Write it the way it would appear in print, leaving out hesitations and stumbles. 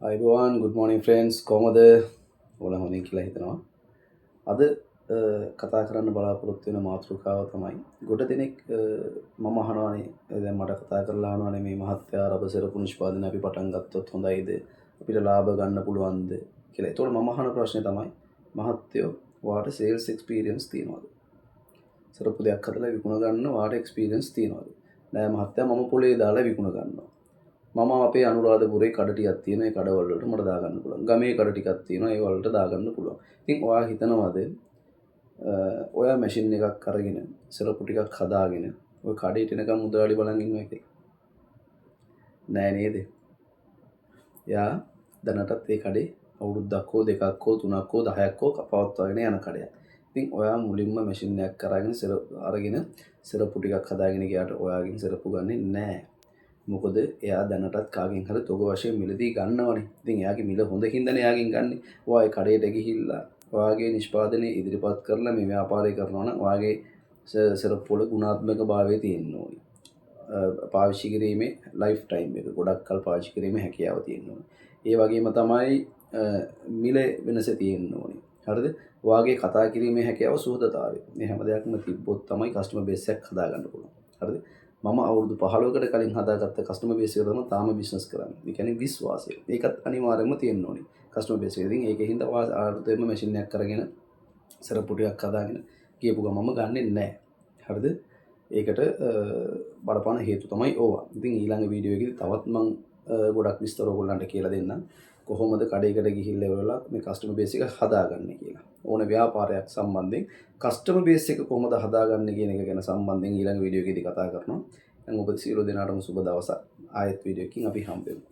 අයිබෝවන් good morning friends කොහමද ඔයාලා හොඳින් කියලා හිතනවා. අද කතා කරන්න බලාපොරොත්තු වෙන මාතෘකාව තමයි ගොඩ දෙනෙක් මම අහනවානේ දැන් මට කතා කරලා අහනවානේ මේ මහත්යා රබර් සෙරපු නිෂ්පාදනය අපි පටන් ගත්තොත් හොඳයිද අපිට ලාභ ගන්න පුළුවන්ද කියලා. ඒතකොට මම අහන ප්‍රශ්නේ තමයි මහත්යෝ ඔයාට sales experience තියෙනවද? සෙරපු දෙයක් හදලා විකුණ ගන්න ඔයාට experience තියෙනවද? නෑ මහත්යා මම පොලේ දාලා විකුණ ගන්නවා. මම අපේ අනුරාධපුරේ කඩ ටිකක් තියෙන ඒ කඩවල වලට මට දාගන්න පුළුවන්. ගමේ කඩ ටිකක් තියෙනවා ඒ වලට දාගන්න පුළුවන්. ඉතින් ඔයා හිතනවාද ඔයා මැෂින් එකක් අරගෙන සෙරපු ටිකක් හදාගෙන ඔය කඩේට එනකම් මුදලාලි බලන් ඉන්නවා කියලා? නෑ නේද? එයා දැනටත් ඒ කඩේ අවුරුද්දක් හෝ දෙකක් හෝ තුනක් හෝ 10ක් හෝ පවත්වාගෙන යන කඩයක්. ඉතින් ඔයා මුලින්ම මැෂින් එකක් අරගෙන සෙරපු ටිකක් හදාගෙන ගියාට ඔයාගෙන් සෙරපු ගන්නෙ නෑ. මොකද එයා දැනටත් කාගෙන් හරි තොග වශයෙන් මිලදී ගන්නවනේ. ඉතින් එයාගේ මිල හොඳ හින්දානේ එයාගෙන් ගන්නෙ. ඔයා ඒ කඩේට ගිහිල්ලා ඔයාගේ නිෂ්පාදනය ඉදිරිපත් කරලා මේ ව්‍යාපාරය කරනවා නම් ඔයාගේ සෙරප්පු වල ගුණාත්මක භාවය තියෙන්න ඕනේ. පාවිච්චි කිරීමේ ලයිෆ් ටයිම් එක ගොඩක් කල් පාවිච්චි කිරීමේ හැකියාව තියෙන්න ඕනේ. ඒ වගේම තමයි මිල වෙනස තියෙන්න ඕනේ. හරිද? ඔයාගේ කතා කිරීමේ හැකියාව සුහදතාවය. මේ හැම දෙයක්ම තිබ්බොත් තමයි කස්ටමර් බේස් එකක් හදාගන්න පුළුවන්. හරිද? මම අවුරුදු 15කට කලින් හදාගත්ත කස්ටමර් බේස් එක තමයි තාම බිස්නස් කරන්නේ. ඒ කියන්නේ විශ්වාසය. ඒකත් අනිවාර්යයෙන්ම තියෙන්න ඕනේ. කස්ටමර් බේස් එක. ඉතින් ඒකෙන් ඔයා ආර්ථිකයෙන්ම මැෂින් එකක් අරගෙන සෙරප්පු ටිකක් හදාගෙන ගියපු ගමම ගන්නෙ නැහැ. හරිද? ඒකට බලපාන හේතු තමයි ඕවා. ඉතින් ඊළඟ වීඩියෝ එකේදී තවත් මම ගොඩක් විස්තර ඔයගොල්ලන්ට කියලා දෙන්නම්. කොහොමද කඩේකට ගිහිල්ලා ඉවරලා මේ කස්ටමර් බේස් එක හදාගන්නේ කියලා. ඕන ව්‍යාපාරයක් සම්බන්ධයෙන් කස්ටමර් බේස් එක කොහොමද හදාගන්නේ කියන එක ගැන සම්බන්ධයෙන් ඊළඟ වීඩියෝ එකේදී කතා කරනවා. දැන් ඔබ සියලු දෙනාටම සුබ දවසක්. ආයෙත් වීඩියෝ එකකින් අපි හම්බෙමු.